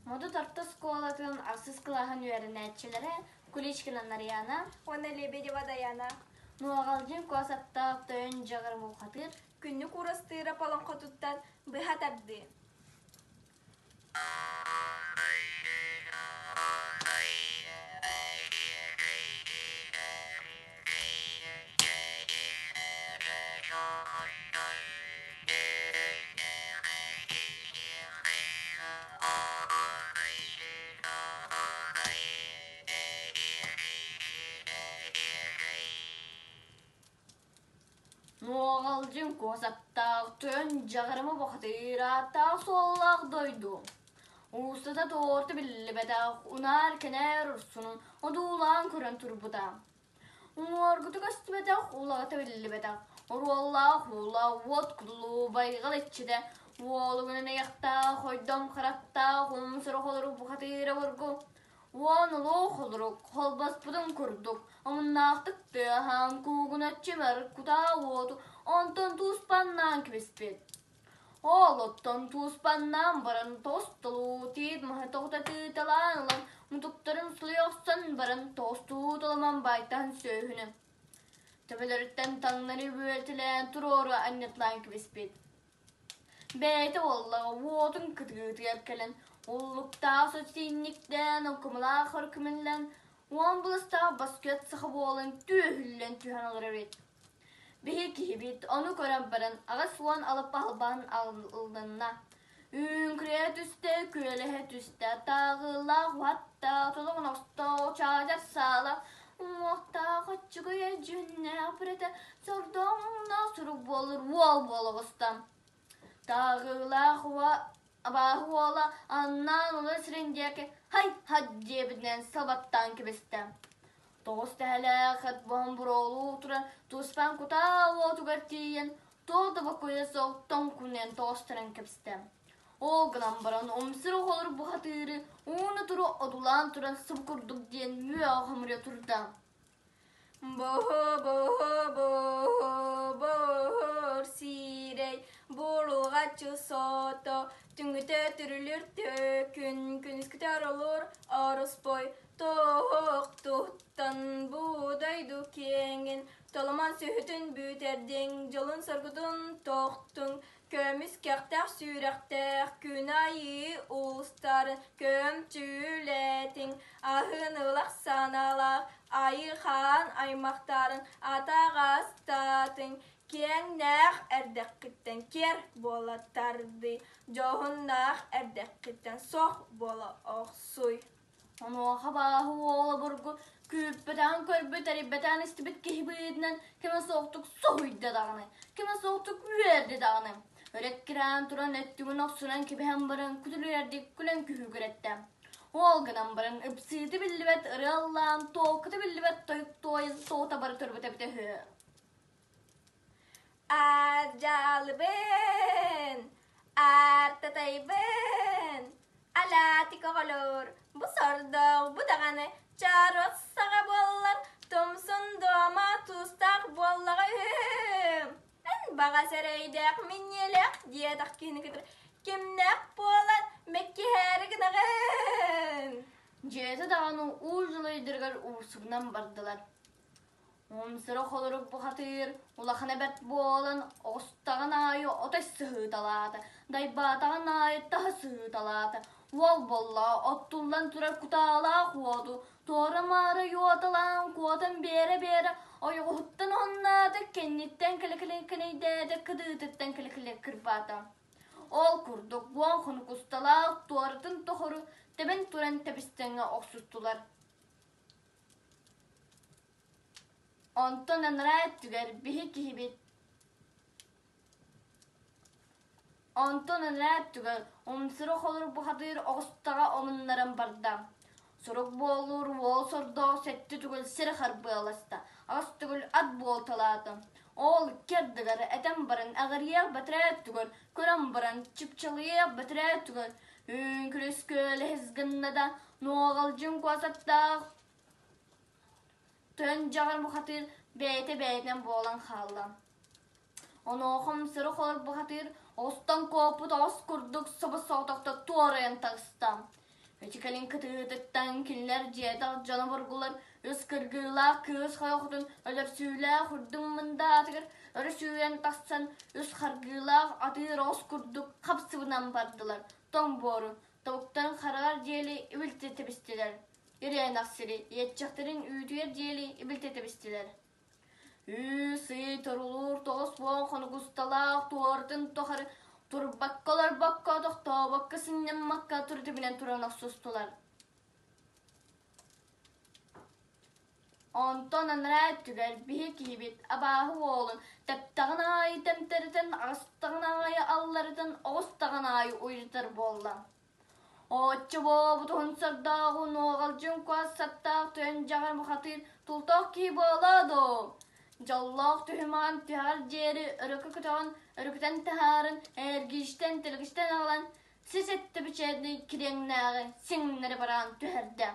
Моду тарта сколатын асыз кылахан үйәрінәтчілері Куличкина Нарияна, Оны Лебедева Даяна. Нуағалжын куасаттақ тойын жағыр мұқатыр, Күнні құрастыра палан қотуттан бұға тарды. Нуағалжын куасаттақ тойын жағырымы бұқатыр аттақ соллақ дойду. Уыстата торты білі бәдақ, унар кәнәр ұрсының одулан көрін тұрбыда. Уаргыты көсті бәдақ, улағыта білі бәдақ. Оруаллақ, ула, от күділу байғал етчеді. Уолы күніне яқтақ, ойдам қараттақ, оның сұры қолыру бұқатыра бұргу. Уан ұлу қолыру, қолбас бұдың күрдік. Амыннақтықты һәм күгін өтчемер күта оду, онтын туспаннан кебеспет. Олоттон туспаннан барын тостылу, тиит мұхы тоқта тыталан ұлан, мұтықтарын сұлыяқсан барын тосту тұламан байтан сөйіні. Төбелеріттен таңнары бөлтілен тұроры аннетлан кебеспет. Бәйті оллаға уотын күтігітігіп кәлін, оллықта сөтсейінніктен, оқымыла қыркымылан, уан бұлыста баскет сақы болын түйілін түйін алыр өрет. Бейі кейбет, оны көрен барын, ағас уан алып албан алдынна. Үнкіре түсті, көлігі түсті, тағыла қуатта, тұлығын оста, чадар сала, уақта қачығыя жүнне апыреті, сұрдыңна сұрып болыр, уал болы ғыстам. Тағыла бағы ола, аннан ұлы сірендеке, хай дебінен салбаттан кебесті. Тоғысты әлі қат бұғын бұролу тұрын, туспан күта отуғар тейін, тоғды бұқыйы соқтың күнен тоғыстырын кепсті. Ол ғынан баран омсыры қолыр бұғатыры, оны тұры одулан тұрын сұбқырдық дейін мүй ағымыры тұрды. Бұғыр сирей, бұлғачы соты, түңгіті түрілір төкін, күніс күтер олыр арыс бой, тоқ тұқтан бұдайды кеңін, толыман сүйітін бүтердің, жолын саргудын тоқтың, көміс кәқтәқ сүйрәқтәқ, күн айы ұлыстарын, көмчүлетің, ахын ұлақ саналақ, айыған аймақтарын, атағастатын, кеңнәқ әрдәқіттен кер болаттарды, жоғыннақ әрдәқіттен соқ бола оқсуй. Оны оға бағы ола бұрғы, күппетен көрбет әріббетен істібет кейбетінен кеме соқтық соғыйды дағыны, кеме соқтық үйерді дағыны. Өрек кірен тұран өттігін оқсынан кебен барын күтілердік күлен күйі көретті. Ол ғынан барын үпсейді білібет, ұрылан, тоқыты білібет, тойып тойыз, соғыта бары түрбіте біте хүй. Ajalben, artatayben, alatika valor, bu sordog, bu dağını, çarot sağa bollar, tomsun doma tustaq bollağa hüm. En bağa sereydek, minyelek, diyedak kini kitir, kimnek bolar, mekki herignağın. Jezi dağını uğurculaydıgar uğursugnan bardılar. Omsırı қолырып бұқатыр, улахын әбәт болын, оғыстағын айы отай сұғыт алады, дайбатағын айы тағы сұғыт алады. Ол болла, оттулдан тұрар күтала қуаду, торы мары юатылан, қуатын бері, ойығы құттын оннады, кеннеттен кілі-кілі-кілейдеді, кыдытыттен кілі-кілі кірбаты. Ол күрдік, бұған құн құсталақ, туарытын тұқыры, тебен тұран тәбістіңі оқсыстылар. Ondan anrat tüger bihi kihibit. Ondan anrat tüger omsırı olur bu hadır oğustağa omunların barda. Soruk bolur wol sorda setti tügül sir harbi alasta. Ağız tügül ad bol taladı. Ol kerdigar etem barın ağırıya batıraya tügül. Kuram barın çıpçalıya batıraya tügül. Ünkülüs köle hizgınna da noğalcın kuasatta. Tön jağır bu hatır beyte bolan xallan. Onu oxum sırı xolur bu hatır ostan koput os kurduk sabı soğutakta tuarayan tağıstam. Öçükelin kıtıtıttan kinler ciyedal canavargular ıskırgıla kız hayokutun ölürsüyle hurdumunda atıgır örüsüyen tassan ıskargıla atır oskurduk kapsıvından bardılar. Ton boru tavuktan karar ciyeli ibilti tebistiler. Yürüyen aksiri yetçakların üytüyer ciyeli ibilti tebistiler. Üsü torulur toz boğ konu gustalak tuğardın toharı turbakkalar bakka dokta bakka sinnen makka turdu binen turanak sustular. Ondan anrat tüger bihi kibit abahu oğlun teptağın ayı temteriten astağın ayı allarıdan oğustağın ayı uyrutar bolla. Oççu boğu tuhun sardağın oğalcın kuas sattağ tüyen jağır muhatir tultaq ki boladu. Jalloq tühüman tühar jeri ırıkı kutan ırıkıtan tüharın ergişten tilgişten alan siz etti biçerdi kirennağı sinleri baran tüherde.